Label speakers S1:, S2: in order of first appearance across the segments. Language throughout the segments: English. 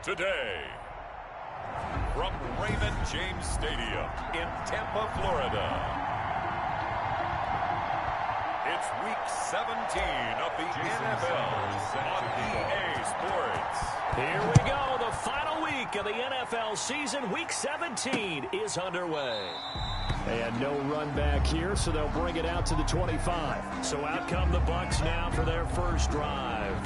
S1: Today, from Raymond James Stadium in Tampa, Florida, it's Week 17 of the NFL on EA Sports.
S2: Here we go. The final week of the NFL season. Week 17 is underway. They had no run back here, so they'll bring it out to the 25. So out come the Bucs now for their first drive.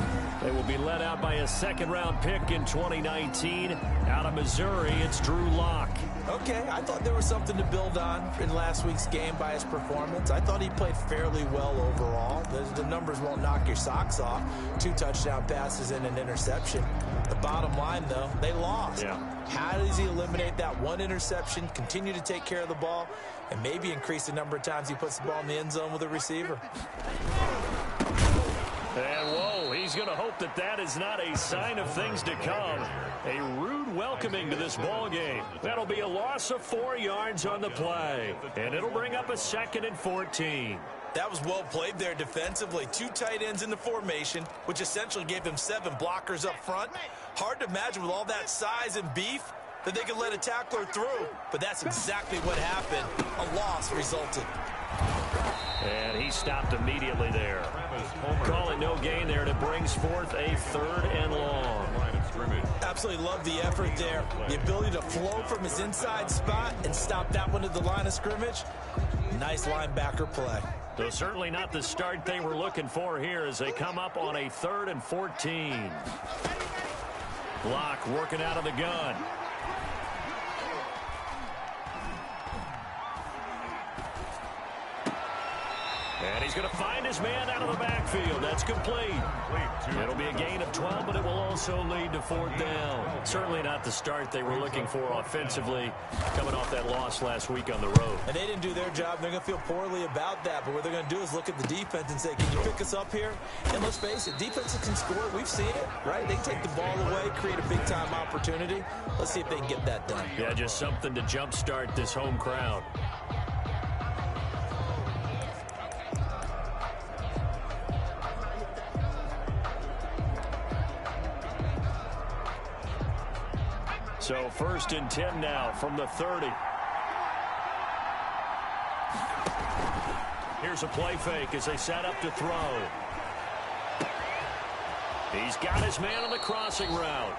S2: They will be led out by a second-round pick in 2019. Out of Missouri, it's Drew Lock.
S3: Okay, I thought there was something to build on in last week's game by his performance. I thought he played fairly well overall. The numbers won't knock your socks off. 2 touchdown passes and an interception. The bottom line, though, they lost.
S2: Yeah.
S3: How does he eliminate that one interception, continue to take care of the ball, and maybe increase the number of times he puts the ball in the end zone with a receiver?
S2: And, whoa, he's going to hope that that is not a sign of things to come. A rude welcoming to this ball game. That'll be a loss of 4 yards on the play. And it'll bring up a 2nd and 14.
S3: That was well played there defensively. 2 tight ends in the formation, which essentially gave them 7 blockers up front. Hard to imagine with all that size and beef that they could let a tackler through. But that's exactly what happened. A loss resulted.
S2: And he stopped immediately there. Call it no gain there, and it brings forth a 3rd and long.
S3: Absolutely love the effort there. The ability to flow from his inside spot and stop that one at the line of scrimmage. Nice linebacker play.
S2: So certainly not the start they were looking for here as they come up on a 3rd and 14. Block working out of the gun. And he's going to find his man out of the backfield. That's complete. It'll be a gain of 12, but it will also lead to 4th down. Certainly not the start they were looking for offensively, coming off that loss last week on the road.
S3: And they didn't do their job. They're going to feel poorly about that. But what they're going to do is look at the defense and say, can you pick us up here? And let's face it, defenses can score. We've seen it, right? They take the ball away, create a big-time opportunity. Let's see if they can get that done.
S2: Yeah, just something to jumpstart this home crowd. So 1st and 10 now from the 30. Here's a play fake as they set up to throw. He's got his man on the crossing route.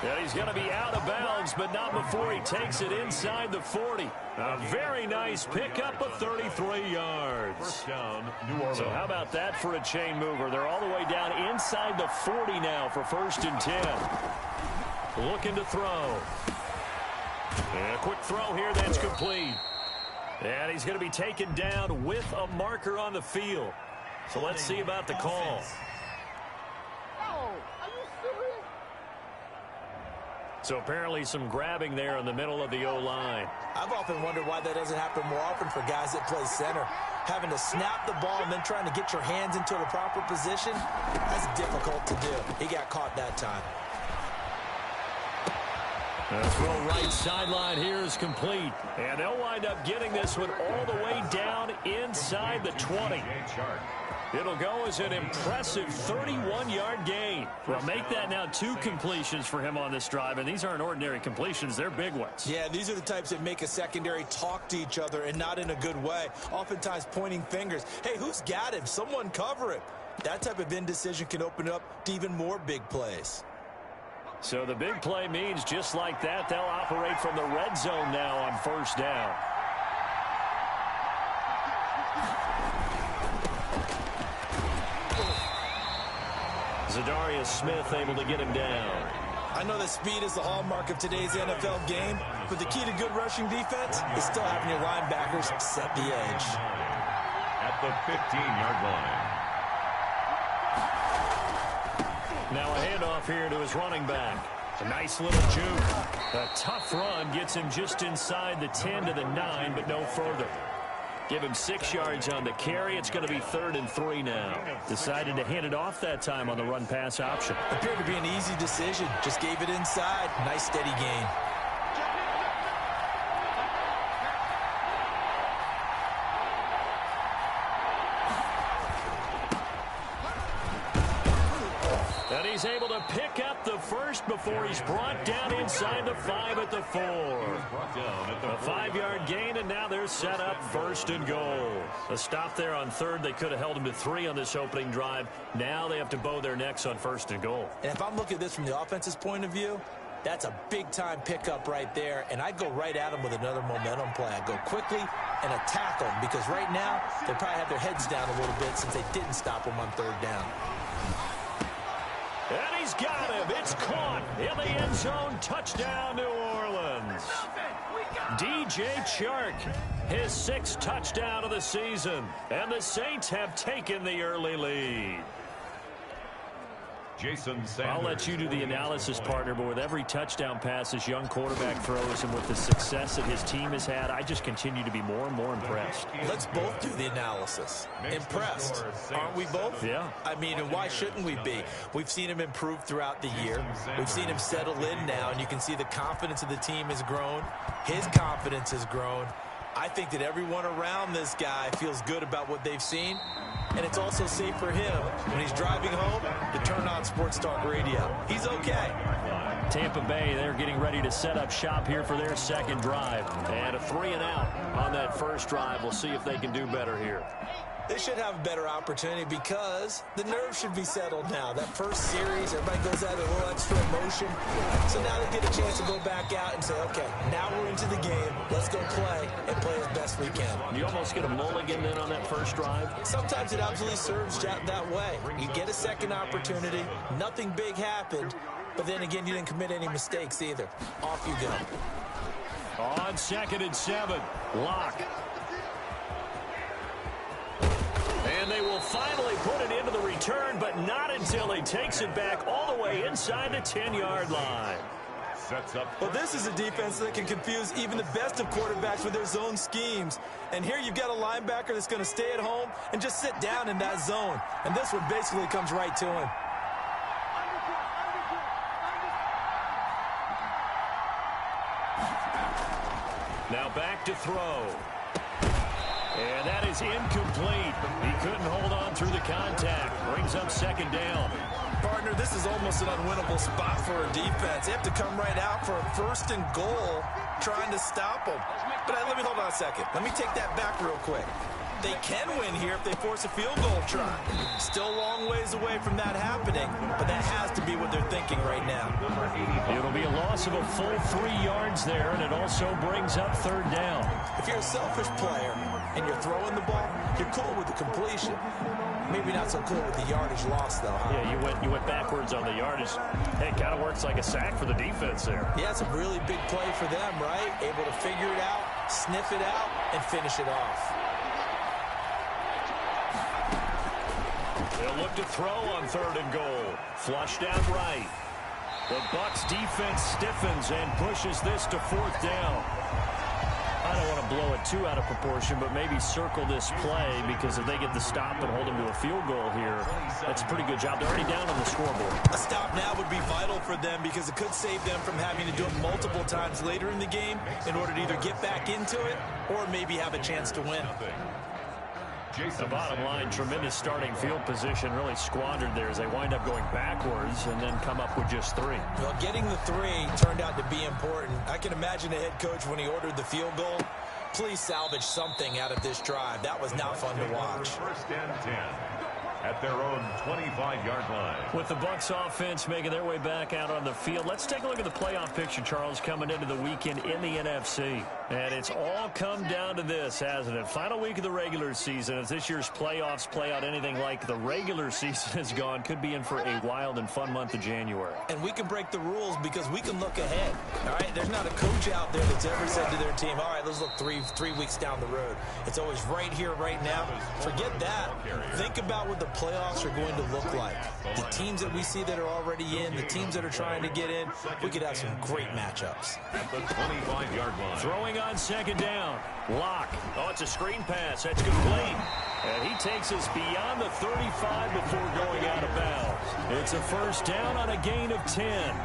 S2: And he's going to be out of bounds, but not before he takes it inside the 40. A very nice pickup of 33 yards.
S1: First down, New Orleans.
S2: So how about that for a chain mover? They're all the way down inside the 40 now for 1st and 10. Looking to throw. And a quick throw here that's complete. And he's going to be taken down with a marker on the field. So let's see about the call. So apparently some grabbing there in the middle of the O-line.
S3: I've often wondered why that doesn't happen more often for guys that play center. Having to snap the ball and then trying to get your hands into the proper position, that's difficult to do. He got caught that time.
S2: The throw right sideline here is complete. And they'll wind up getting this one all the way down inside the 20. It'll go as an impressive 31-yard gain. Well, make that now 2 completions for him on this drive, and these aren't ordinary completions. They're big ones.
S3: Yeah, these are the types that make a secondary talk to each other and not in a good way. Oftentimes pointing fingers. Hey, who's got him? Someone cover him. That type of indecision can open up to even more big plays.
S2: So the big play means just like that, they'll operate from the red zone now on 1st down. Zadarius Smith able to get him down.
S3: I know that speed is the hallmark of today's NFL game, but the key to good rushing defense is still having your linebackers set the edge.
S1: At the 15-yard line.
S2: Now a handoff here to his running back. A nice little juke. A tough run gets him just inside the 10 to the 9, but no further. Give him 6 yards on the carry. It's going to be 3rd and 3 now. Decided to hand it off that time on the run-pass option.
S3: Appeared to be an easy decision. Just gave it inside. Nice steady gain.
S2: And he's able to pick up the first before he's brought down inside the 5 at the 4. A 5-yard gain, and now they're set up 1st and goal. A stop there on 3rd. They could have held him to 3 on this opening drive. Now they have to bow their necks on 1st and goal.
S3: And if I'm looking at this from the offense's point of view, that's a big-time pickup right there, and I go right at them with another momentum play. I go quickly and attack them because right now they probably have their heads down a little bit since they didn't stop them on 3rd down.
S2: And he's got him. It's caught in the end zone. Touchdown, New Orleans. DJ Chark, his 6th touchdown of the season. And the Saints have taken the early lead.
S1: Jason Sanders.
S2: I'll let you do the analysis, partner, but with every touchdown pass this young quarterback throws and with the success that his team has had, I just continue to be more and more impressed.
S3: Let's both do the analysis. Impressed. Aren't we both?
S2: Yeah.
S3: I mean, and why shouldn't we be? We've seen him improve throughout the year. We've seen him settle in now, and you can see the confidence of the team has grown. His confidence has grown. I think that everyone around this guy feels good about what they've seen. And it's also safe for him when he's driving home to turn on Sports Talk Radio. He's okay.
S2: Tampa Bay, they're getting ready to set up shop here for their 2nd drive. And a 3-and-out on that 1st drive. We'll see if they can do better here.
S3: They should have a better opportunity because the nerves should be settled now. That first series, everybody goes out with a little extra emotion. So now they get a chance to go back out and say, okay, now we're into the game. Let's go play and play as best we can.
S2: You almost get a mulligan then on that 1st drive?
S3: Sometimes it absolutely serves that way. You get a 2nd opportunity. Nothing big happened. But then again, you didn't commit any mistakes either. Off you go.
S2: On 2nd and 7, Locke. And they will finally put it into the return, but not until he takes it back all the way inside the 10-yard line.
S3: Well, this is a defense that can confuse even the best of quarterbacks with their zone schemes. And here you've got a linebacker that's going to stay at home and just sit down in that zone. And this one basically comes right to him.
S2: Now back to throw. And that is incomplete. He couldn't hold on through the contact. Brings up 2nd down.
S3: Partner, this is almost an unwinnable spot for a defense. They have to come right out for a 1st and goal trying to stop them. But let me hold on a second. Let me take that back real quick. They can win here if they force a field goal try. Still a long ways away from that happening, but that has to be what they're thinking right now.
S2: It'll be a loss of a full 3 yards there, and it also brings up 3rd down.
S3: If you're a selfish player and you're throwing the ball, you're cool with the completion. Maybe not so cool with the yardage loss, though, huh?
S2: Yeah, you went backwards on the yardage. Hey, it kind of works like a sack for the defense there.
S3: Yeah, it's a really big play for them, right? Able to figure it out, sniff it out, and finish it off.
S2: They'll look to throw on 3rd and goal. Flushed out right. The Bucs defense stiffens and pushes this to 4th down. I don't want to blow it too out of proportion, but maybe circle this play because if they get the stop and hold them to a field goal here, that's a pretty good job. They're already down on the scoreboard.
S3: A stop now would be vital for them because it could save them from having to do it multiple times later in the game in order to either get back into it or maybe have a chance to win.
S2: The bottom line, tremendous starting field position, really squandered there as they wind up going backwards and then come up with just 3.
S3: Well, getting the 3 turned out to be important. I can imagine the head coach when he ordered the field goal. Please salvage something out of this drive. That was not fun to watch.
S1: 1st and 10 at their own 25-yard line.
S2: With the Bucs offense making their way back out on the field, let's take a look at the playoff picture, Charles, coming into the weekend in the NFC. And it's all come down to this, hasn't it? Final week of the regular season. As this year's playoffs play out anything like the regular season has gone, could be in for a wild and fun month of January.
S3: And we can break the rules because we can look ahead. All right, there's not a coach out there that's ever said to their team, all right, let's look three weeks down the road. It's always right here, right now. Forget that. Think about what the playoffs are going to look like. The teams that we see that are already in, the teams that are trying to get in, we could have some great matchups.
S1: At the 25-yard line.
S2: Throwing on 2nd down. Locke. Oh, it's a screen pass. That's complete. And he takes us beyond the 35 before going out of bounds. It's a 1st down on a gain of 10.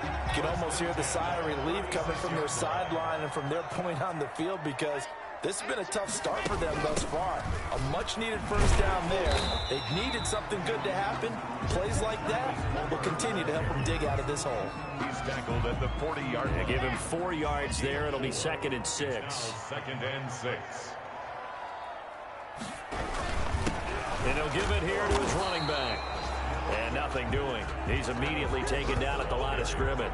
S3: You can almost hear the sigh of relief coming from their sideline and from their point on the field because This has been a tough start for them thus far. A much-needed first down there. They needed something good to happen. Plays like that will continue to help them dig out of this hole.
S1: He's tackled at the 40-yard line.
S2: Give him 4 yards there. It'll be 2nd and 6.
S1: Now 2nd and 6.
S2: And he'll give it here to his running back. And nothing doing. He's immediately taken down at the line of scrimmage.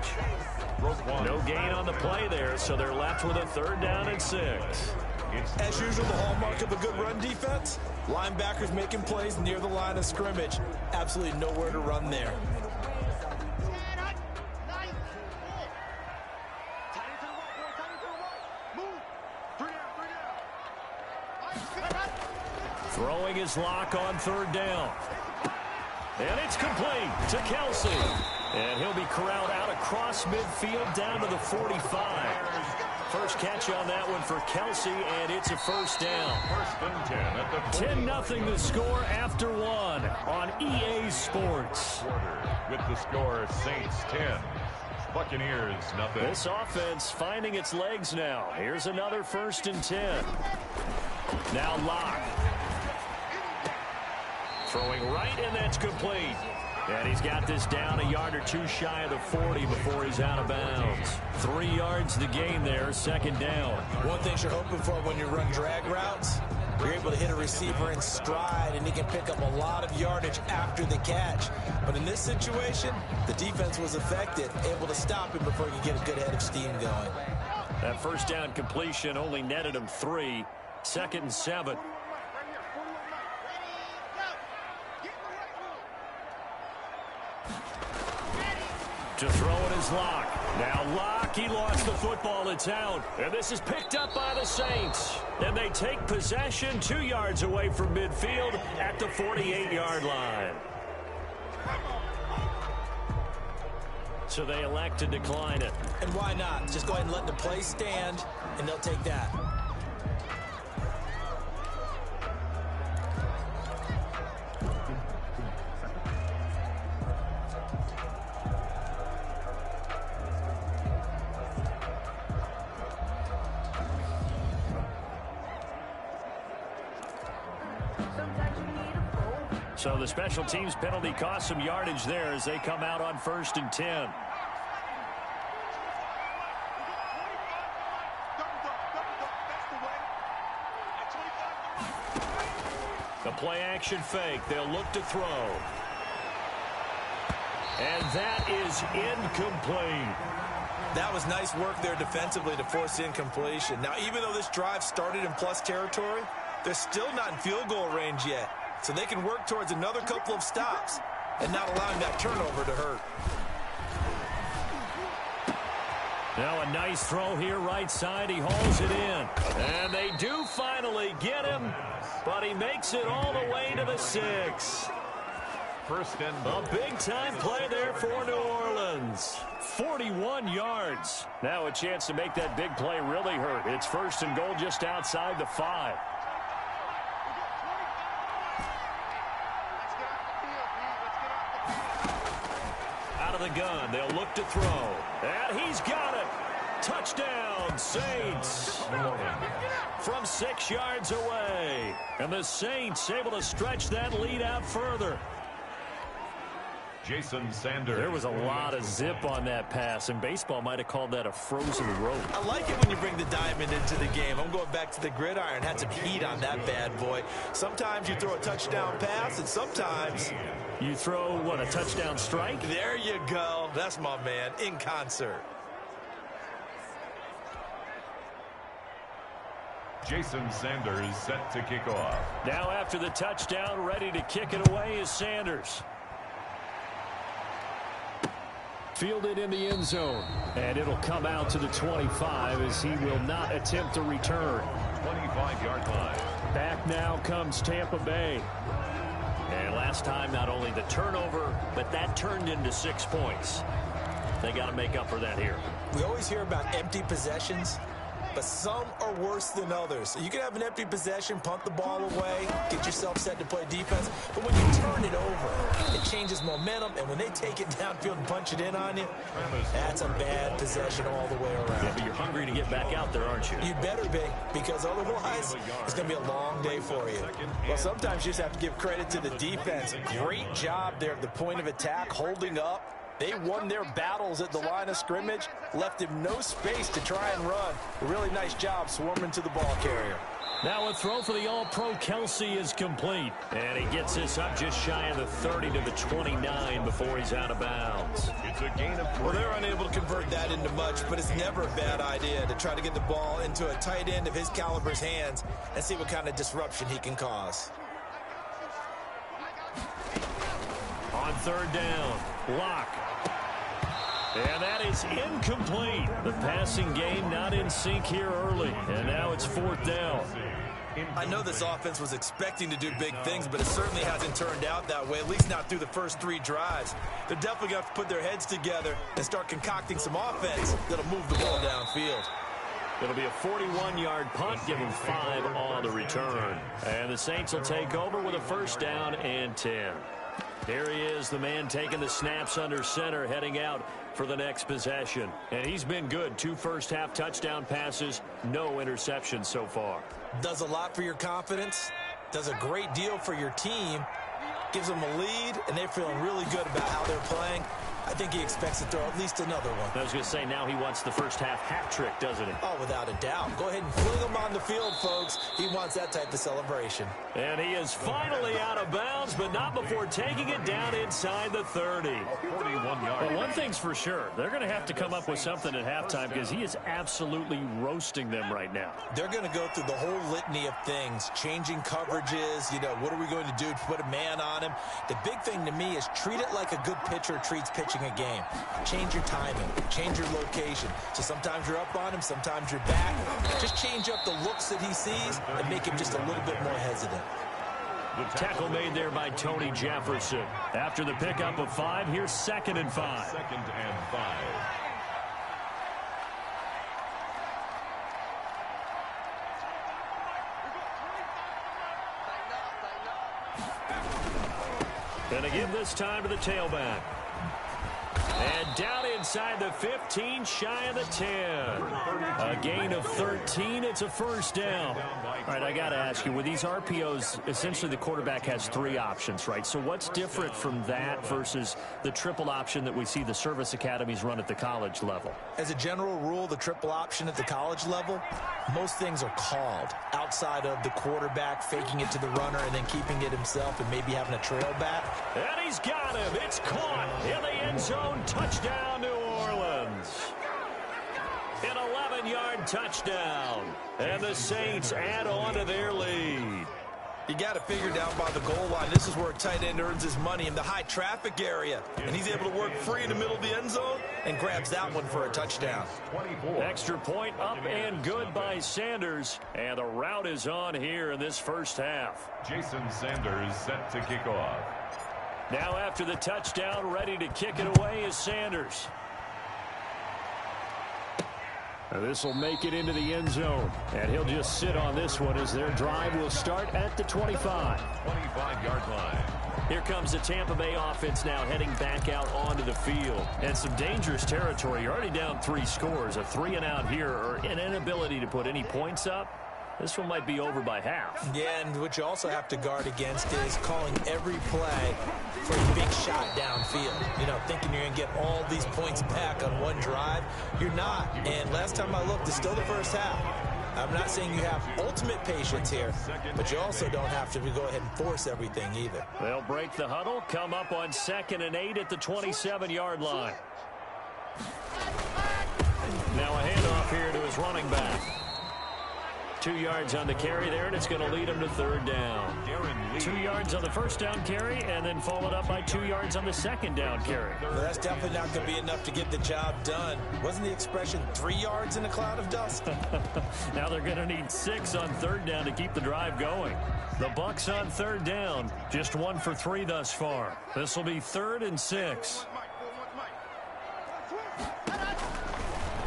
S2: No gain on the play there, so they're left with a 3rd down and 6.
S3: As usual, the hallmark of a good run defense, linebackers making plays near the line of scrimmage. Absolutely nowhere to run there.
S2: Throwing his lock on 3rd down. And it's complete to Kelsey. And he'll be corralled out across midfield down to the 45. First catch on that one for Kelsey, and it's a 1st down.
S1: 1st and 10 at the
S2: 10-0 the score after 1 on EA Sports.
S1: With the score, Saints 10, Buccaneers nothing.
S2: This offense finding its legs now. Here's another 1st and 10. Now Locke. Throwing right, and that's complete. And he's got this down a yard or 2 shy of the 40 before he's out of bounds. 3 yards the gain there, 2nd down.
S3: One thing you're hoping for when you run drag routes, you're able to hit a receiver in stride, and he can pick up a lot of yardage after the catch. But in this situation, the defense was affected, able to stop him before he could get a good head of steam going.
S2: That 1st down completion only netted him 3. 2nd and 7. To throw it is Locke. Now Locke, he lost the football. It's out. And this is picked up by the Saints. And they take possession 2 yards away from midfield at the 48-yard line. So they elect to decline it.
S3: And why not? Just go ahead and let the play stand, and they'll take that.
S2: So the special teams penalty cost some yardage there as they come out on 1st and 10. The play action fake. They'll look to throw. And that is incomplete.
S3: That was nice work there defensively to force incompletion. Now, even though this drive started in plus territory, they're still not in field goal range yet. So they can work towards another couple of stops and not allowing that turnover to hurt.
S2: Now a nice throw here right side. He hauls it in. And they do finally get him, but he makes it all the way to the 6.
S1: 1st and
S2: a big-time play there for New Orleans. 41 yards. Now a chance to make that big play really hurt. It's 1st and goal just outside the 5. The gun. They'll look to throw. And he's got it. Touchdown, Saints. From 6 yards away. And the Saints able to stretch that lead out further.
S1: Jason Sanders.
S2: There was a lot of zip on that pass, and baseball might have called that a frozen rope.
S3: I like it when you bring the diamond into the game. I'm going back to the gridiron. Had some heat on that bad boy. Sometimes you throw a touchdown pass, and sometimes
S2: you throw, what, a touchdown strike?
S3: There you go. That's my man, in concert.
S1: Jason Sanders set to kick off.
S2: Now after the touchdown, ready to kick it away is Sanders. Fielded in the end zone. And it'll come out to the 25 as he will not attempt to return.
S1: 25-yard line.
S2: Back now comes Tampa Bay. And last time, not only the turnover, but that turned into 6 points. They got to make up for that here.
S3: We always hear about empty possessions. but some are worse than others. So you can have an empty possession, punt the ball away, get yourself set to play defense, but when you turn it over, it changes momentum, and when they take it downfield and punch it in on you, that's a bad possession all the way around.
S2: Yeah, but you're hungry to get back out there, aren't you?
S3: You better be, because otherwise, it's going to be a long day for you. Well, sometimes you just have to give credit to the defense. Great job there at the point of attack, holding up. They won their battles at the line of scrimmage, left him no space to try and run. A really nice job swarming to the ball carrier.
S2: Now a throw for the All-Pro Kelsey is complete. And he gets this up just shy of the 30 to the 29 before he's out of bounds.
S1: It's a gain of 3.
S3: Well, they're unable to convert that into much, but it's never a bad idea to try to get the ball into a tight end of his caliber's hands and see what kind of disruption he can cause.
S2: On third down, Locke. And that is incomplete. The passing game not in sync here early. And now it's fourth down.
S3: I know this offense was expecting to do big things, but it certainly hasn't turned out that way, at least not through the first 3 drives. They're definitely going to have to put their heads together and start concocting some offense that'll move the ball downfield.
S2: It'll be a 41-yard punt, giving 5 on the return. And the Saints will take over with a first down and 10. Here he is, the man taking the snaps under center, heading out for the next possession. And he's been good. 2 first-half touchdown passes, no interceptions so far.
S3: Does a lot for your confidence, does a great deal for your team, gives them a lead, and they're feeling really good about how they're playing. I think he expects to throw at least another one.
S2: I was going to say, now he wants the first-half hat trick, doesn't he?
S3: Oh, without a doubt. Go ahead and fling him on the field, folks. He wants that type of celebration.
S2: And he is finally out of bounds, but not before taking it down inside the 30.
S1: 41 yards.
S2: Well, one thing's for sure. They're going to have to come up with something at halftime because he is absolutely roasting them right now.
S3: They're going to go through the whole litany of things, changing coverages, what are we going to do to put a man on him? The big thing to me is treat it like a good pitcher treats pitching a game. Change your timing, change your location. So sometimes you're up on him, sometimes you're back. Just change up the looks that he sees and make him just a little bit more hesitant.
S2: Tackle made there by Tony Jefferson. After the pickup of 5, here's 2nd and 5.
S1: 2nd and 5.
S2: And again this time to the tailback. And down inside the 15, shy of the 10. A gain of 13. It's a first down. All right, I got to ask you, with these RPOs, essentially the quarterback has 3 options, right? So what's different from that versus the triple option that we see the service academies run at the college level?
S3: As a general rule, the triple option at the college level, most things are called outside of the quarterback faking it to the runner and then keeping it himself and maybe having a trail back.
S2: And he's got him. It's caught in the end zone. Touchdown, New Orleans. An 11-yard touchdown. And the Saints add on to their lead.
S3: You got to figure down by the goal line. This is where a tight end earns his money in the high traffic area. And he's able to work free in the middle of the end zone and grabs that one for a touchdown.
S1: 24.
S2: Extra point up and good by Sanders. And the route is on here in this first half.
S1: Jason Sanders set to kick off.
S2: Now after the touchdown, ready to kick it away is Sanders. This will make it into the end zone. And he'll just sit on this one as their drive will start at the 25.
S1: 25-yard line.
S2: Here comes the Tampa Bay offense now heading back out onto the field. And some dangerous territory. You're already down 3 scores. A 3-and-out here or an inability to put any points up. This one might be over by half.
S3: Yeah, and what you also have to guard against is calling every play for a big shot downfield. Thinking you're going to get all these points back on one drive. You're not. And last time I looked, it's still the first half. I'm not saying you have ultimate patience here, but you also don't have to go ahead and force everything either.
S2: They'll break the huddle, come up on 2nd and 8 at the 27-yard line. Now a handoff here to his running back. 2 yards on the carry there, and it's going to lead him to 3rd down. 2 yards on the first down carry, and then followed up by 2 yards on the 2nd down carry.
S3: Well, that's definitely not going to be enough to get the job done. Wasn't the expression 3 yards in a cloud of dust?
S2: Now they're going to need 6 on 3rd down to keep the drive going. The Bucs on 3rd down, just 1 for 3 thus far. This will be 3rd and 6.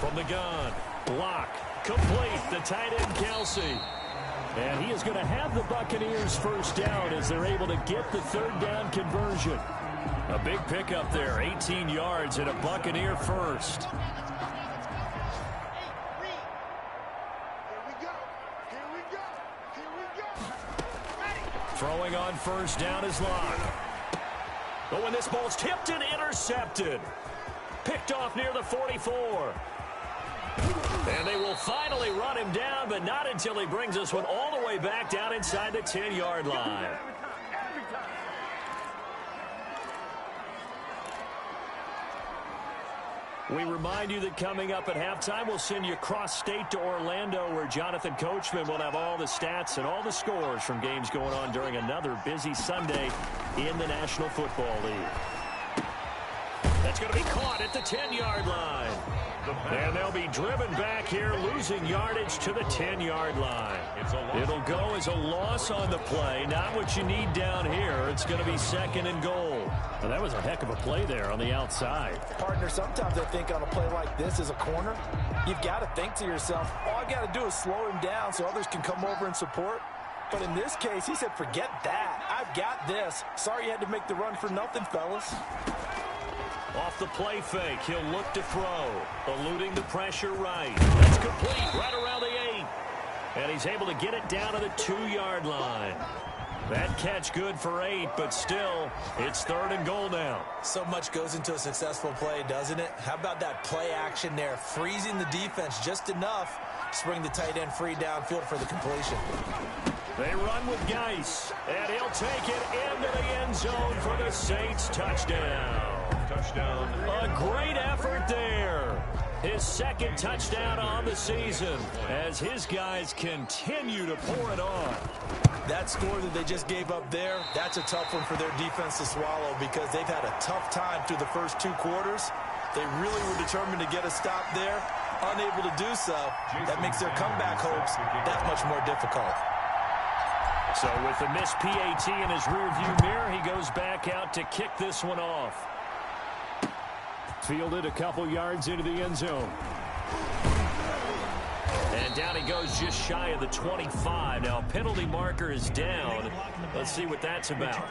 S2: From the gun, Locke. Complete, the tight end Kelsey. And he is going to have the Buccaneers first down as they're able to get the third down conversion. A big pickup there, 18 yards and a Buccaneer first. Throwing on first down is Locke. But when this ball's tipped and intercepted. Picked off near the 44. And they will finally run him down, but not until he brings this one all the way back down inside the 10-yard line. We remind you that coming up at halftime, we'll send you cross-state to Orlando, where Jonathan Coachman will have all the stats and all the scores from games going on during another busy Sunday in the National Football League. That's going to be caught at the 10-yard line. And they'll be driven back here, losing yardage to the 10-yard line. It'll go as a loss on the play, not what you need down here. It's going to be second and goal. Well, that was a heck of a play there on the outside.
S3: Partner, sometimes I think on a play like this as a corner, you've got to think to yourself, all I got to do is slow him down so others can come over and support. But in this case, he said, forget that. I've got this. Sorry you had to make the run for nothing, fellas.
S2: Off the play fake, he'll look to throw. Eluding the pressure right. That's complete, right around the 8. And he's able to get it down to the 2-yard line. That catch good for 8, but still, it's third and goal now.
S3: So much goes into a successful play, doesn't it? How about that play action there, freezing the defense just enough to bring the tight end free downfield for the completion.
S2: They run with Geis, and he'll take it into the end zone for the Saints touchdown.
S1: Touchdown.
S2: A great effort there. His second touchdown on the season as his guys continue to pour it on.
S3: That score that they just gave up there, that's a tough one for their defense to swallow because they've had a tough time through the first 2 quarters. They really were determined to get a stop there, unable to do so. That makes their comeback hopes that much more difficult.
S2: So with the missed PAT in his rearview mirror, he goes back out to kick this one off. Fielded a couple yards into the end zone. And down he goes just shy of the 25. Now, penalty marker is down. Let's see what that's about.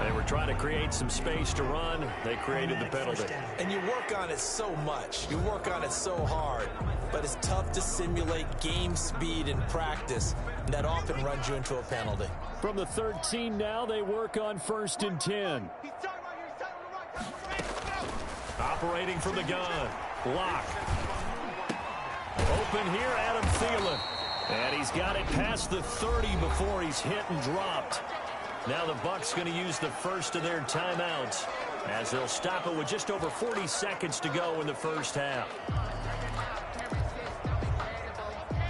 S2: They were trying to create some space to run. They created the penalty.
S3: And you work on it so much. You work on it so hard. But it's tough to simulate game speed in practice. And that often runs you into a penalty.
S2: From the 13 now, they work on first and 10. Operating from the gun. Locke. Open here, Adam Thielen. And he's got it past the 30 before he's hit and dropped. Now the Bucs going to use the first of their timeouts as they'll stop it with just over 40 seconds to go in the first half.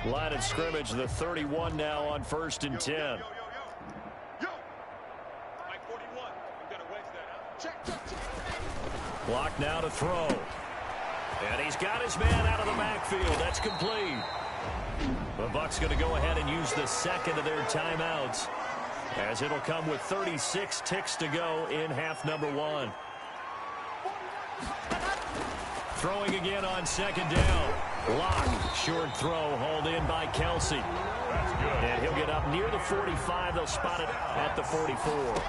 S2: Line of scrimmage, the 31 now on first and 10. Block now to throw. And he's got his man out of the backfield. That's complete. The Bucs going to go ahead and use the second of their timeouts, as it'll come with 36 ticks to go in half number 1. Throwing again on second down. Locke, short throw, hauled in by Kelsey.
S1: That's good.
S2: And he'll get up near the 45. They'll spot it at the 44.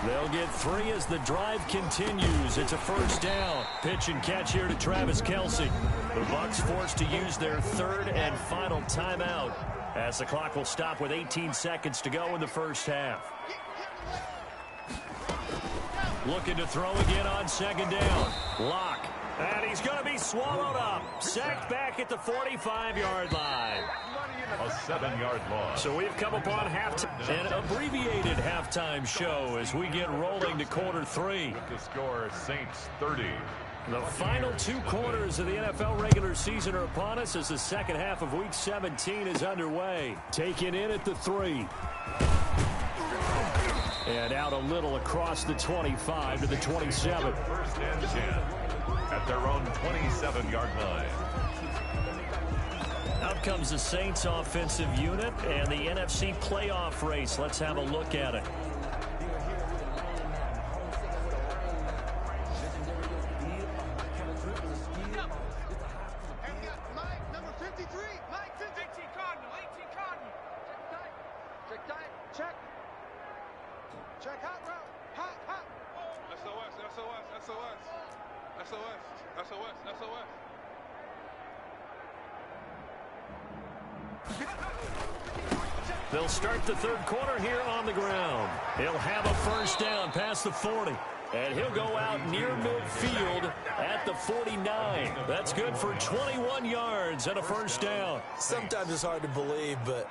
S2: They'll get 3 as the drive continues. It's a first down. Pitch and catch here to Travis Kelsey. The Bucs forced to use their third and final timeout, as the clock will stop with 18 seconds to go in the first half. Looking to throw again on second down. Locke. And he's going to be swallowed up. Sacked back at the 45-yard line.
S1: A 7-yard loss.
S2: So we've come upon halftime, an abbreviated halftime show as we get rolling to quarter 3.
S1: With the score, Saints 30.
S2: The final 2 quarters of the NFL regular season are upon us as the second half of Week 17 is underway. Taken in at the 3. And out a little across the 25 to the 27.
S1: First and 10 at their own 27-yard line.
S2: Out comes the Saints offensive unit and the NFC playoff race. Let's have a look at it.
S4: Check hot route. Hot, hot.
S5: SOS, SOS, SOS. SOS, SOS, SOS.
S2: They'll start the third quarter here on the ground. He'll have a first down past the 40. And he'll go out near midfield at the 49. That's good for 21 yards and a first down.
S3: Sometimes it's hard to believe, but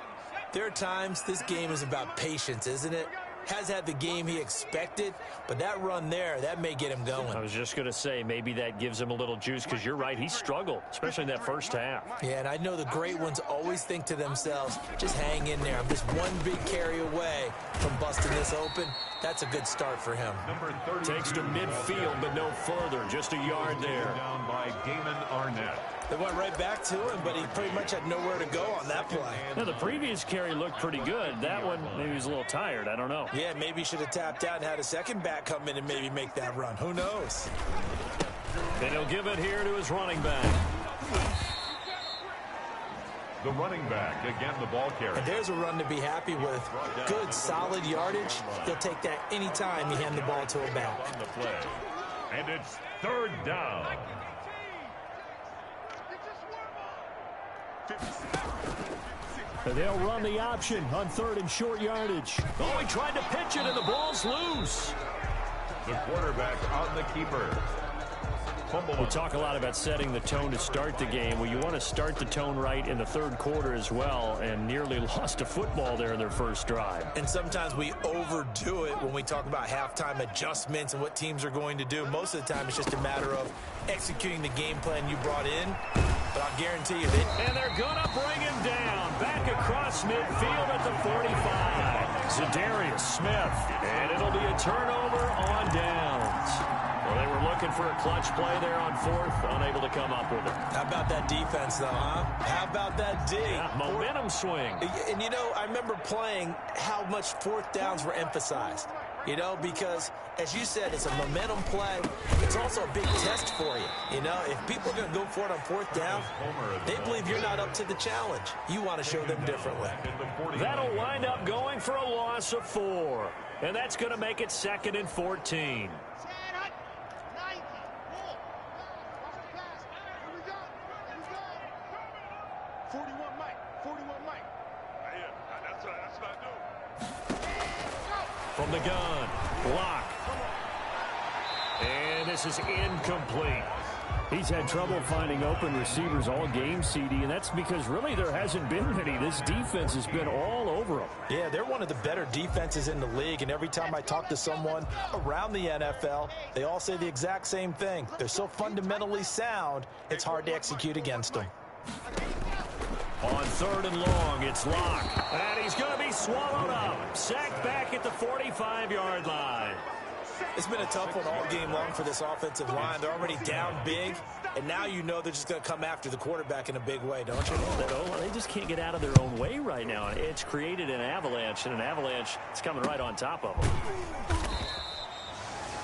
S3: there are times this game is about patience, isn't it? Has had the game he expected, but that run there, that may get him going.
S2: I was just going to say, maybe that gives him a little juice, because you're right, he struggled, especially in that first half.
S3: Yeah, and I know the great ones always think to themselves, just hang in there. I'm just one big carry away from busting this open. That's a good start for him.
S2: Takes to midfield, but no further. Just a yard there.
S1: Down by Damon Arnett.
S3: They went right back to him, but he pretty much had nowhere to go on that play.
S2: Now, the previous carry looked pretty good. That one, maybe he was a little tired. I don't know.
S3: Yeah, maybe he should have tapped out and had a second back come in and maybe make that run. Who knows?
S2: And he'll give it here to his running back.
S1: The running back, again the ball carrier.
S3: And there's a run to be happy with. Good, solid yardage. He'll take that anytime you hand the ball to a back.
S1: On the play. And it's third down.
S2: They'll run the option on third and short yardage. Oh, he tried to pitch it, and the ball's loose.
S1: The quarterback on the keeper.
S2: We talk a lot about setting the tone to start the game. Well, you want to start the tone right in the third quarter as well, and nearly lost a football there in their first drive.
S3: And sometimes we overdo it when we talk about halftime adjustments and what teams are going to do. Most of the time, it's just a matter of executing the game plan you brought in. But I'll guarantee you that.
S2: And they're going to bring him down. Back across midfield at the 45. Za'Darius Smith. And it'll be a turnover on downs. Well, they were looking for a clutch play there on fourth, unable to come up with it.
S3: How about that defense, though, huh? How about that D?
S2: Yeah, momentum swing.
S3: And, you know, I remember playing how much fourth downs were emphasized. You know, because, as you said, it's a momentum play. It's also a big test for you. You know, if people are going to go for it on fourth down, they believe you're not up to the challenge. You want to show them differently.
S2: That'll wind up going for a loss of 4. And that's going to make it 2nd and 14. From the gun, block. And this is incomplete. He's had trouble finding open receivers all game, CD, and that's because really there hasn't been many. This defense has been all over him.
S3: Yeah, they're one of the better defenses in the league, and every time I talk to someone around the NFL, they all say the exact same thing. They're so fundamentally sound, it's hard to execute against them.
S2: On third and long, it's Locke. And he's going to be swallowed up. Sacked back at the 45-yard line.
S3: It's been a tough one all game long for this offensive line. They're already down big, and now you know they're just going to come after the quarterback in a big way, don't you?
S2: They just can't get out of their own way right now. It's created an avalanche, and an avalanche is coming right on top of them.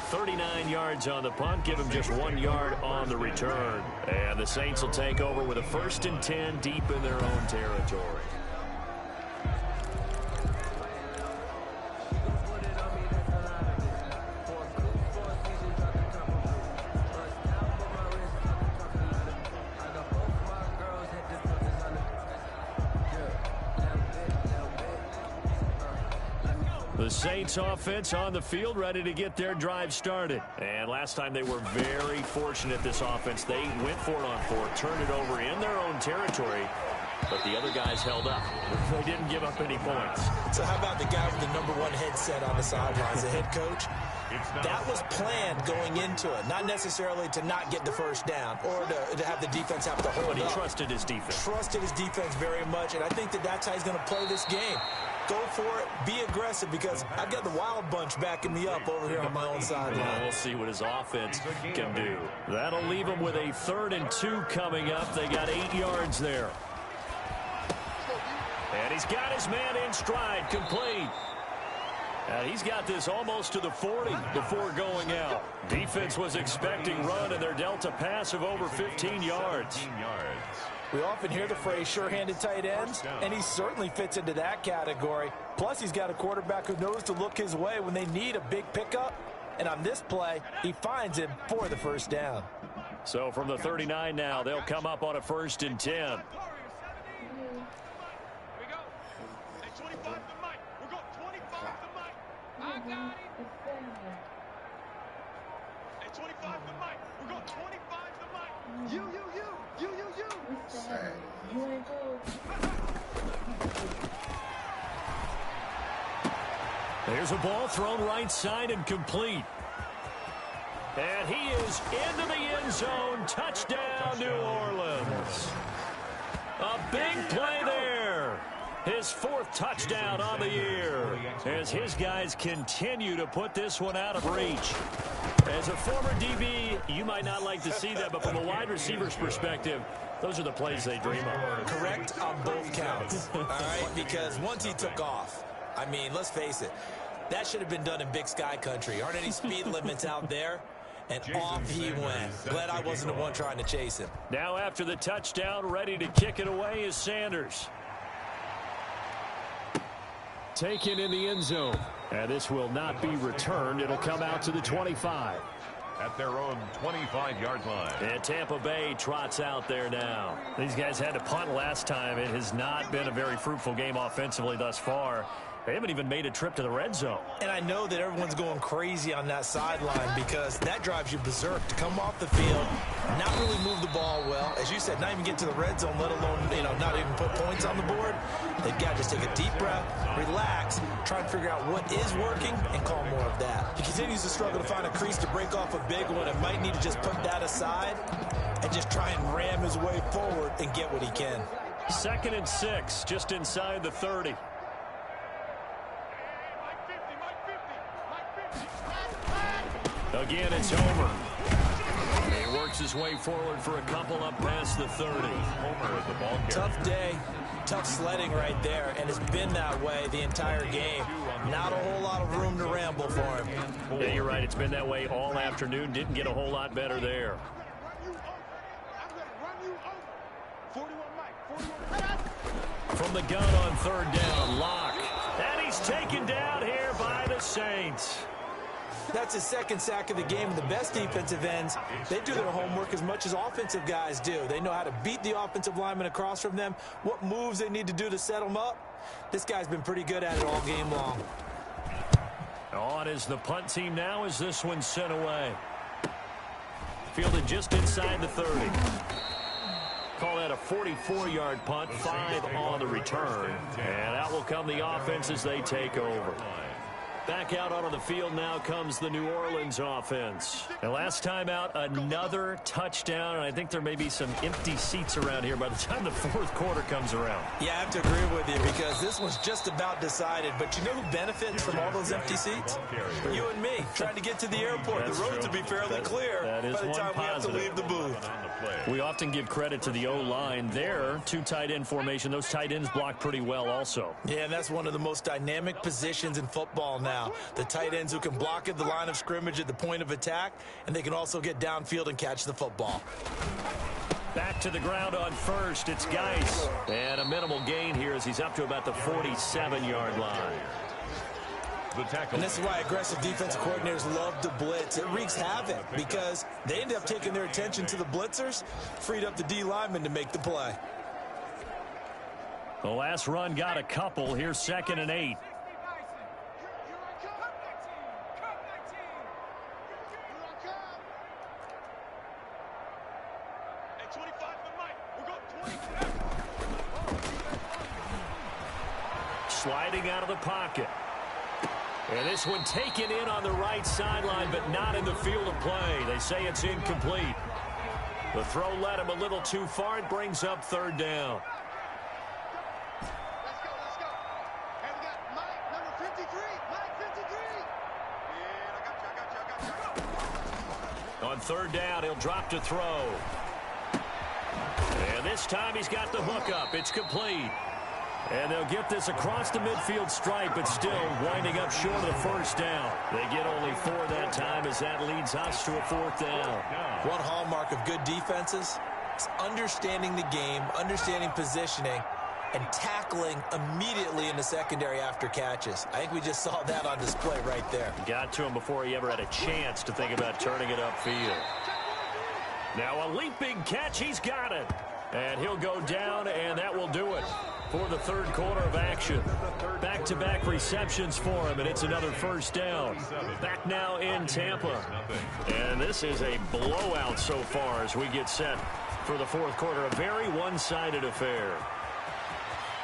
S2: 39 yards on the punt, give him just 1 yard on the return. And the Saints will take over with a 1st and 10 deep in their own territory. The Saints offense on the field, ready to get their drive started. And last time they were very fortunate, this offense. They went for it on 4, turned it over in their own territory, but the other guys held up. They didn't give up any points.
S3: So how about the guy with the #1 headset on the sidelines, the head coach? That was planned going into it, not necessarily to not get the first down or to have the defense have to hold up.
S2: But he trusted his defense.
S3: Trusted his defense very much, and I think that's how he's going to play this game. Go for it, be aggressive, because I've got the wild bunch backing me up over here on my own sideline.
S2: We'll see what his offense can do. That'll leave him with a 3rd and 2 coming up. They got 8 yards there. And he's got his man in stride, complete. And he's got this almost to the 40 before going out. Defense was expecting run, and they're dealt a pass of over 15 yards.
S3: We often hear the phrase sure-handed tight ends, and he certainly fits into that category. Plus, he's got a quarterback who knows to look his way when they need a big pickup. And on this play, he finds him for the first down.
S2: So from the 39 now, they'll come up on a 1st and 10.
S5: Here we go. Hey, 25 to Mike. We're going 25 to Mike. I got it. Hey, 25 to Mike. We're going 25 to Mike. You.
S2: There's a ball thrown right side and complete. And he is into the end zone. Touchdown, New Orleans. A big play there. His 4th touchdown on the year as his guys continue to put this one out of reach. As a former DB, you might not like to see that, but from a wide receiver's perspective, those are the plays they dream of.
S3: Correct on both counts. All right, because once he took off, I mean, let's face it, that should have been done in Big Sky country. Aren't any speed limits out there? And off he went. Glad I wasn't the one trying to chase him.
S2: Now after the touchdown, ready to kick it away is Sanders. Taken in the end zone. And this will not be returned. It'll come out to the 25.
S1: At their own 25-yard line.
S2: And Tampa Bay trots out there now. These guys had to punt last time. It has not been a very fruitful game offensively thus far. They haven't even made a trip to the red zone.
S3: And I know that everyone's going crazy on that sideline because that drives you berserk to come off the field, not really move the ball well. As you said, not even get to the red zone, let alone, not even put points on the board. They've got to just take a deep breath, relax, try and figure out what is working, and call more of that. He continues to struggle to find a crease to break off a big one and might need to just put that aside and just try and ram his way forward and get what he can.
S2: 2nd and 6, just inside the 30. Again, it's Homer. He works his way forward for a couple up past the 30.
S1: Homer with the ball carrier.
S3: Tough day, tough sledding right there, and it's been that way the entire game. Not a whole lot of room to ramble for him.
S2: Yeah, you're right. It's been that way all afternoon. Didn't get a whole lot better there. From the gun on 3rd down, Locke. And he's taken down here by the Saints.
S3: That's his 2nd sack of the game. And the best defensive ends, they do their homework as much as offensive guys do. They know how to beat the offensive lineman across from them, what moves they need to do to set them up. This guy's been pretty good at it all game long.
S2: On is the punt team now as this one's sent away. Fielded just inside the 30. Call that a 44-yard punt, 5 on the return. And out will come the offense as they take over. Back out onto the field now comes the New Orleans offense. And last time out, another touchdown, and I think there may be some empty seats around here by the time the 4th quarter comes around.
S3: Yeah, I have to agree with you because this one's just about decided. But you know who benefits from all those empty seats? You and me, trying to get to the airport. The roads will be fairly clear by the time we have to leave the booth.
S2: We often give credit to the O-line. There, 2 tight end formation. Those tight ends block pretty well also.
S3: Yeah, and that's one of the most dynamic positions in football now. The tight ends who can block at the line of scrimmage at the point of attack, and they can also get downfield and catch the football.
S2: Back to the ground on 1st. It's Geis. And a minimal gain here as he's up to about the 47-yard line.
S3: And this is why aggressive defensive coordinators love to blitz. It wreaks havoc because they end up taking their attention to the blitzers, freed up the D lineman to make the play.
S2: The last run got a couple. Here's 2nd and 8. Sliding out of the pocket. And this one taken in on the right sideline, but not in the field of play. They say it's incomplete. The throw led him a little too far. It brings up 3rd down.
S4: Let's go. Hey, we got Mike, number 53. Mike, 53. Yeah, I got you.
S2: On 3rd down, he'll drop to throw. And this time he's got the hook up. It's complete. And they'll get this across the midfield stripe, but still winding up short of the 1st down. They get only 4 that time as that leads us to a 4th down.
S3: One hallmark of good defenses, It's understanding the game, understanding positioning, and tackling immediately in the secondary after catches. I think we just saw that on display right there.
S2: Got to him before he ever had a chance to think about turning it upfield. Now a leaping catch, he's got it. And he'll go down, and that will do it for the third quarter of action. Back-to-back receptions for him, and it's another first down. Back now in Tampa. And this is a blowout so far as we get set for the fourth quarter. A very one-sided affair.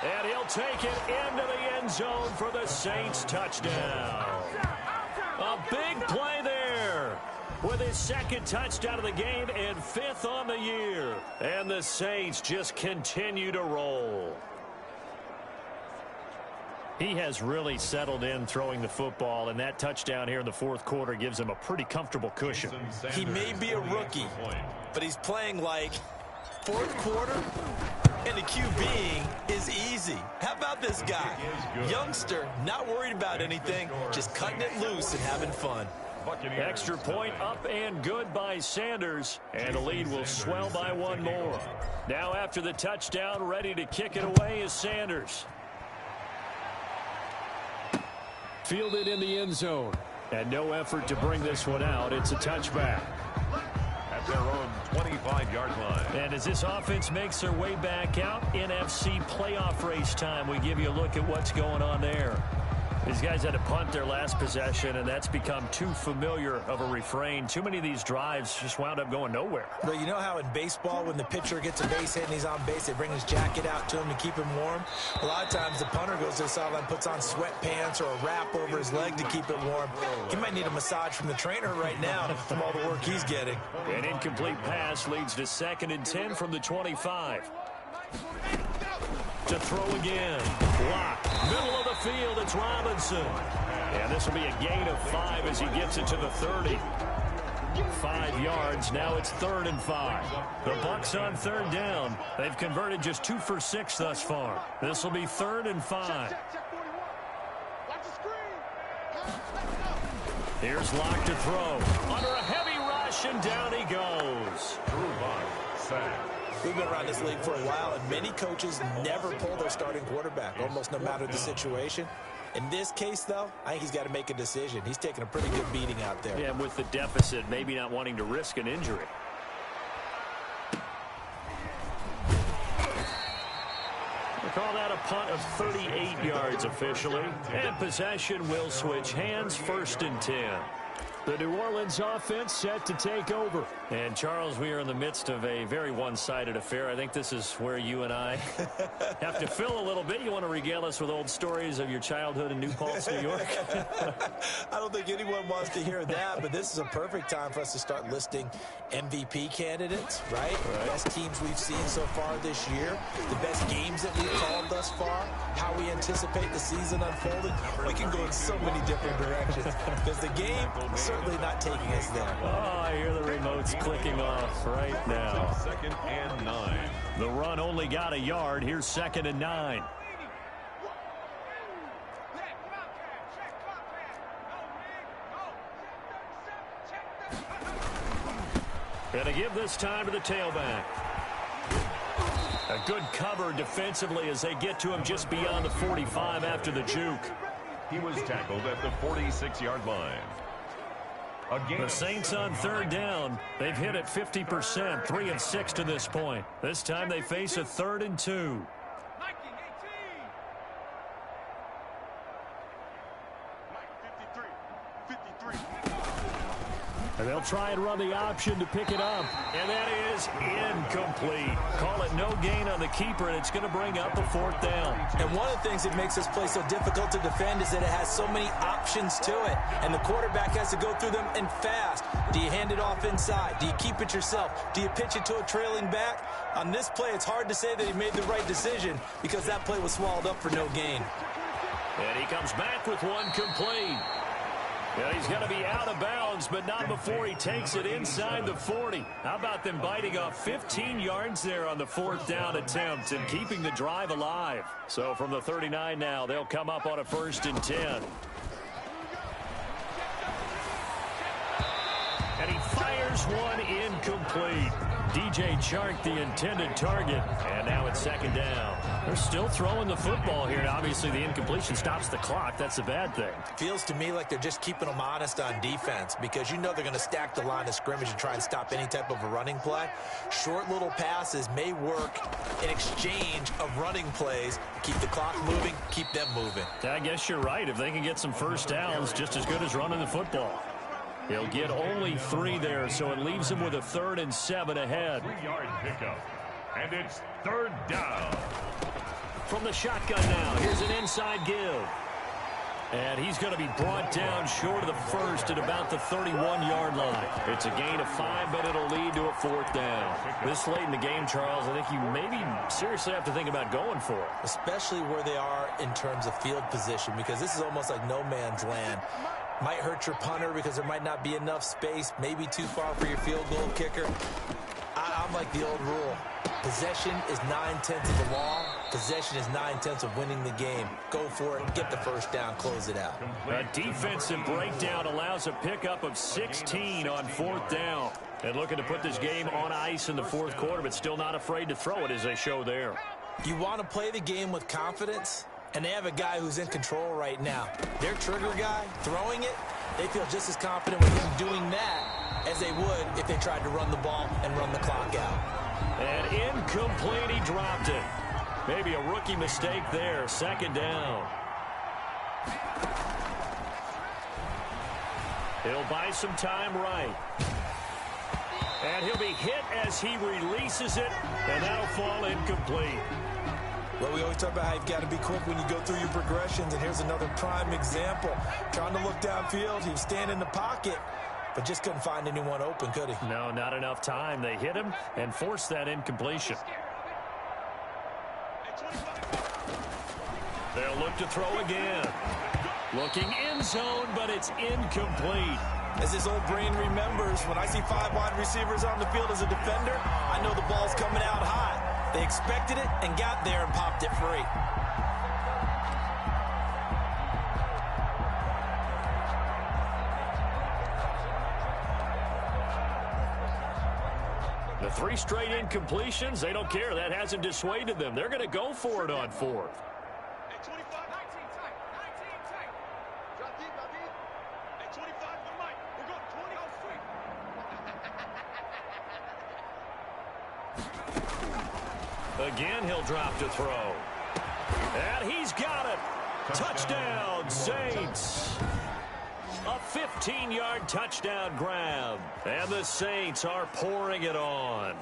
S2: And he'll take it into the end zone for the Saints touchdown. A big play there with his second touchdown of the game and fifth on the year. And the Saints just continue to roll. He has really settled in throwing the football, and that touchdown here in the fourth quarter gives him a pretty comfortable cushion.
S3: He may be a rookie, but he's playing like fourth quarter, and the QBing is easy. How about this guy? Youngster, not worried about anything, just cutting it loose and having fun.
S2: Extra point up and good by Sanders, and the lead will swell by one more. Now after the touchdown, ready to kick it away is Sanders. Fielded in the end zone, and no effort to bring this one out. It's a touchback.
S1: At their own 25-yard line.
S2: And as this offense makes their way back out, NFC playoff race time, we give you a look at what's going on there. These guys had to punt their last possession, and that's become too familiar of a refrain. Too many of these drives just wound up going nowhere.
S3: But you know how in baseball, when the pitcher gets a base hit and he's on base, they bring his jacket out to him to keep him warm? A lot of times the punter goes to the sideline, puts on sweatpants or a wrap over his leg to keep it warm. He might need a massage from the trainer right now from all the work he's getting.
S2: An incomplete pass leads to 2nd and 10 from the 25. To throw again. Block. Middle of the field, it's Robinson. And this will be a gain of 5 as he gets it to the 30. 5 yards. Now it's 3rd and 5. The Bucs on 3rd down. They've converted just 2 for 6 thus far. This will be 3rd and 5. Here's Locke to throw. Under a heavy rush, and down he goes.
S3: We've been around this league for a while, and many coaches never pull their starting quarterback, almost no matter the situation. In this case, though, I think he's got to make a decision. He's taking a pretty good beating out there.
S2: Yeah, with the deficit, maybe not wanting to risk an injury. We'll call that a punt of 38 yards officially. And possession will switch hands, 1st and 10. The New Orleans offense set to take over. And, Charles, we are in the midst of a very one-sided affair. I think this is where you and I have to fill a little bit. You want to regale us with old stories of your childhood in New Paltz, New York?
S3: I don't think anyone wants to hear that, but this is a perfect time for us to start listing MVP candidates, right? Best teams we've seen so far this year, the best games that we've called thus far, how we anticipate the season unfolding. We can go in so many different directions because the game is certainly not taking us there.
S2: Oh, I hear the remotes clicking off right now.
S1: 2nd and 9.
S2: The run only got a yard. Here's 2nd and 9. Gonna give this time to the tailback. A good cover defensively as they get to him just beyond the 45 after the juke.
S1: He was tackled at the 46-yard line.
S2: The Saints on 3rd down. They've hit it 50%, 3 of 6 to this point. This time they face a 3rd and 2. And they'll try and run the option to pick it up. And that is incomplete. Call it no gain on the keeper, and it's going to bring up a 4th down.
S3: And one of the things that makes this play so difficult to defend is that it has so many options to it. And the quarterback has to go through them and fast. Do you hand it off inside? Do you keep it yourself? Do you pitch it to a trailing back? On this play, it's hard to say that he made the right decision because that play was swallowed up for no gain.
S2: And he comes back with one complete. Yeah, he's going to be out of bounds, but not before he takes it inside the 40. How about them biting off 15 yards there on the 4th down attempt and keeping the drive alive? So from the 39 now, they'll come up on a 1st and 10. And he fires There's one incomplete. DJ Chark, the intended target. And now it's second down. They're still throwing the football here. And obviously, the incompletion stops the clock. That's a bad thing.
S3: Feels to me like they're just keeping them honest on defense because you know they're going to stack the line of scrimmage and try and stop any type of a running play. Short little passes may work in exchange of running plays. Keep the clock moving, keep them moving.
S2: I guess you're right. If they can get some first downs, just as good as running the football. He'll get only 3 there, so it leaves him with a 3rd and 7 ahead.
S1: 3-yard pickup. And it's 3rd down.
S2: From the shotgun now, here's an inside give. And he's going to be brought down short of the first at about the 31-yard line. It's a gain of 5, but it'll lead to a 4th down. This late in the game, Charles, I think you maybe seriously have to think about going for it.
S3: Especially where they are in terms of field position, because this is almost like no man's land. Might hurt your punter because there might not be enough space, maybe too far for your field goal kicker. I'm like the old rule. Possession is 9/10 of the law. Possession is 9/10 of winning the game. Go for it, get the first down, close it out.
S2: A defensive breakdown allows a pickup of 16 on 4th down. And looking to put this game on ice in the 4th quarter, but still not afraid to throw it as they show there.
S3: You want to play the game with confidence, and they have a guy who's in control right now. Their trigger guy, throwing it, they feel just as confident with him doing that as they would if they tried to run the ball and run the clock out.
S2: And incomplete, he dropped it. Maybe a rookie mistake there, 2nd down. He'll buy some time right. And he'll be hit as he releases it, and that'll fall incomplete.
S3: Well, we always talk about how you've got to be quick when you go through your progressions, and here's another prime example. Trying to look downfield, he was standing in the pocket, but just couldn't find anyone open, could he?
S2: No, not enough time. They hit him and forced that incompletion. They'll look to throw again. Looking end zone, but it's incomplete.
S3: As his old brain remembers, when I see 5 wide receivers on the field as a defender, I know the ball's coming out hot. They expected it and got there and popped it free.
S2: The 3 straight incompletions, they don't care. That hasn't dissuaded them. They're going to go for it on 4th.
S5: Hey, 25, 19 tight. 19 tight. Drop deep, drop deep. Hey, 25 to the mic. We're going 20 on street.
S2: Again, he'll drop to throw. And he's got it. Touchdown, Saints. A 15-yard touchdown grab. And the Saints are pouring it on.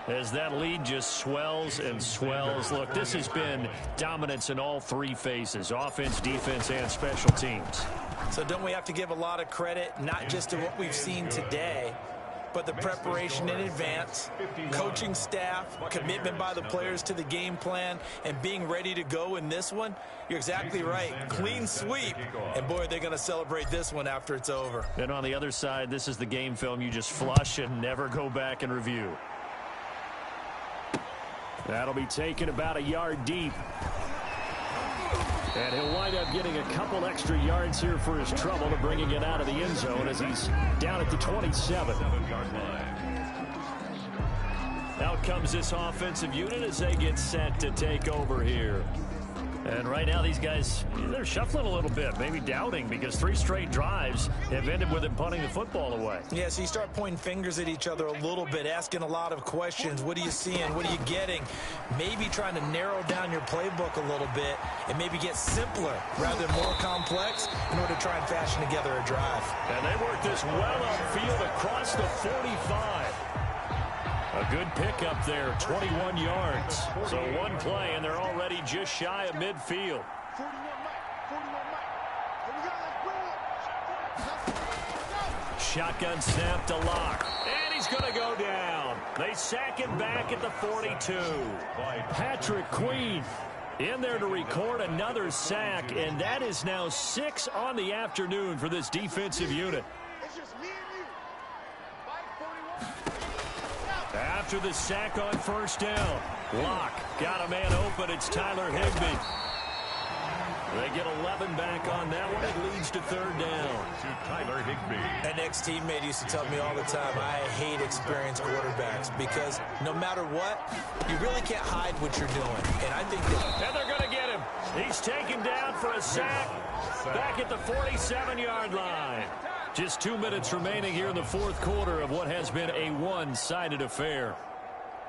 S2: As that lead just swells and swells. Look, this has been dominance in all 3 phases. Offense, defense, and special teams.
S3: So don't we have to give a lot of credit, not just to what we've seen today, but the preparation in advance, coaching staff, commitment by the players to the game plan, and being ready to go in this one? You're exactly right. Clean sweep. And, boy, they're going to celebrate this one after it's over.
S2: And on the other side, this is the game film you just flush and never go back and review. That'll be taken about a yard deep. And he'll wind up getting a couple extra yards here for his trouble to bringing it out of the end zone as he's down at the 27. Out comes this offensive unit as they get set to take over here. And right now these guys, they're shuffling a little bit, maybe doubting, because 3 straight drives have ended with them punting the football away.
S3: Yeah, so you start pointing fingers at each other a little bit, asking a lot of questions. What are you seeing? What are you getting? Maybe trying to narrow down your playbook a little bit and maybe get simpler rather than more complex in order to try and fashion together a drive.
S2: And they work this well upfield across the 45. A good pickup there, 21 yards. So 1 play, and they're already just shy of midfield.
S4: 41 Mike. Here we go. Let's go.
S2: Shotgun snap to Lock. And he's going to go down. They sack him back at the 42. Patrick Queen in there to record another sack, and that is now 6 on the afternoon for this defensive unit.
S4: It's just me and you. Mike, 41.
S2: After the sack on 1st down, Locke got a man open. It's Tyler Higbee. They get 11 back on that one. It leads to third down.
S1: To Tyler Higbee.
S3: An ex-teammate used to tell me all the time, I hate experienced quarterbacks because no matter what, you really can't hide what you're doing. And I think that...
S2: And they're going to get him. He's taken down for a sack back at the 47-yard line. Just 2 minutes remaining here in the fourth quarter of what has been a one-sided affair.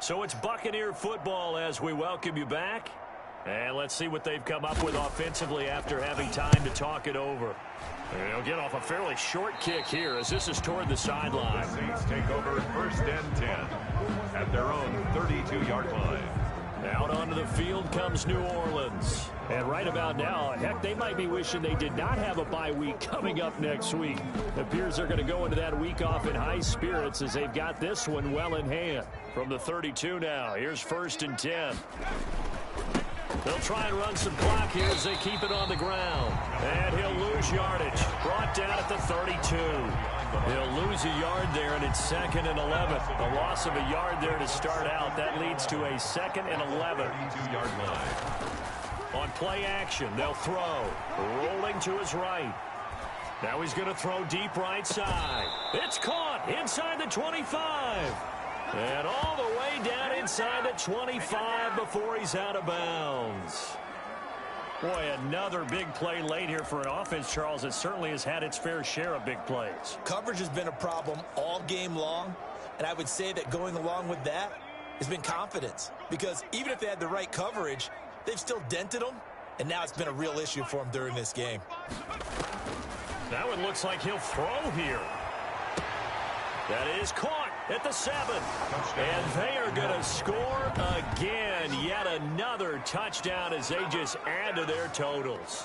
S2: So it's Buccaneer football as we welcome you back. And let's see what they've come up with offensively after having time to talk it over. They'll get off a fairly short kick here as this is toward the sideline.
S1: The Saints take over first and 10 at their own 32-yard line.
S2: Out onto the field comes New Orleans. And right about now, heck, they might be wishing they did not have a bye week coming up next week. It appears they're going to go into that week off in high spirits as they've got this one well in hand. From the 32 now, here's first and 10. They'll try and run some clock here as they keep it on the ground. And he'll lose yardage. Brought down at the 32. He'll lose a yard there, and it's 2nd and 11. A loss of a yard there to start out. That leads to a 2nd and 11.
S1: 32-yard line.
S2: On play action, they'll throw. Rolling to his right. Now he's going to throw deep right side. It's caught inside the 25. And all the way down inside the 25 before he's out of bounds. Boy, another big play late here for an offense, Charles, that certainly has had its fair share of big plays.
S3: Coverage has been a problem all game long, and I would say that going along with that has been confidence. Because even if they had the right coverage, they've still dented them, and now it's been a real issue for them during this game.
S2: That one looks like he'll throw here. That is caught at the 7. And they are going to score again. Yet another touchdown as they just add to their totals.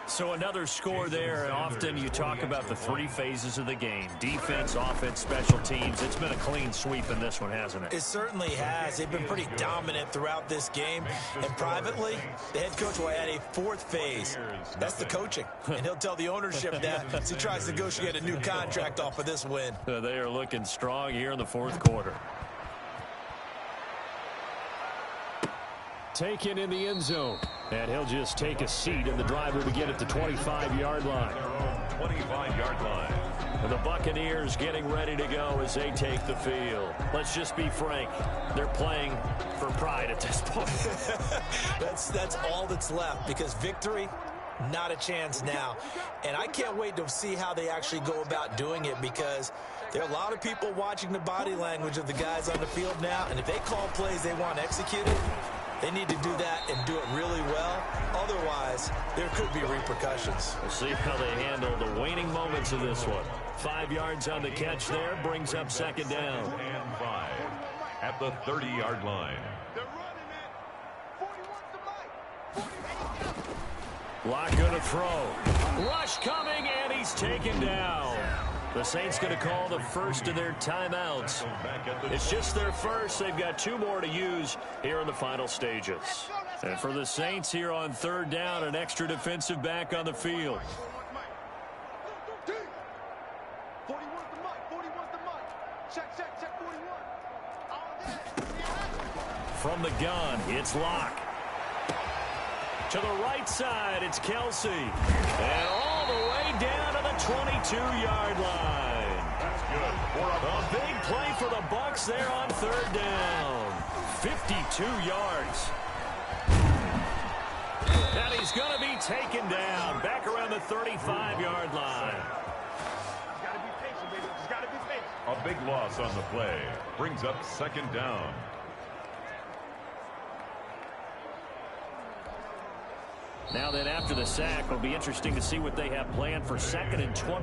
S2: So another score there. Often you talk about the 3 phases of the game. Defense, offense, special teams. It's been a clean sweep in this one, hasn't it?
S3: It certainly has. They've been pretty dominant throughout this game. And privately, the head coach will add a 4th phase. That's the coaching. And he'll tell the ownership that as he tries to negotiate a new contract off of this win.
S2: They are looking strong here in the fourth quarter. Taken in the end zone. And he'll just take a seat, and the drive will begin at the 25-yard line.
S1: 25-yard line.
S2: And the Buccaneers getting ready to go as they take the field. Let's just be frank. They're playing for pride at this point.
S3: That's all that's left, because victory, not a chance now. And I can't wait to see how they actually go about doing it, because there are a lot of people watching the body language of the guys on the field now, and if they call plays they want executed, they need to do that and do it really well. Otherwise, there could be repercussions.
S2: We'll see how they handle the waning moments of this one. 5 yards on the catch there, brings up 2nd down.
S1: And 5 at the 30-yard line.
S4: They're running, man. 41's the mic.
S2: Lock going to throw. Rush coming, and he's taken down. The Saints going to call the first of their timeouts. It's just their first. They've got 2 more to use here in the final stages. And for the Saints here on 3rd down, an extra defensive back on the field.
S4: 41's the mic. 41's the mic. Check 41.
S2: From the gun, it's Locke. To the right side, it's Kelsey. And all the way down to the 22-yard line.
S1: That's good.
S2: A big play for the Bucs there on 3rd down. 52 yards. And he's going to be taken down back around the 35-yard line.
S4: Gotta be patient, baby. Just gotta be patient.
S1: A big loss on the play. Brings up 2nd down.
S2: Now then, after the sack, it'll be interesting to see what they have planned for 2nd and 20.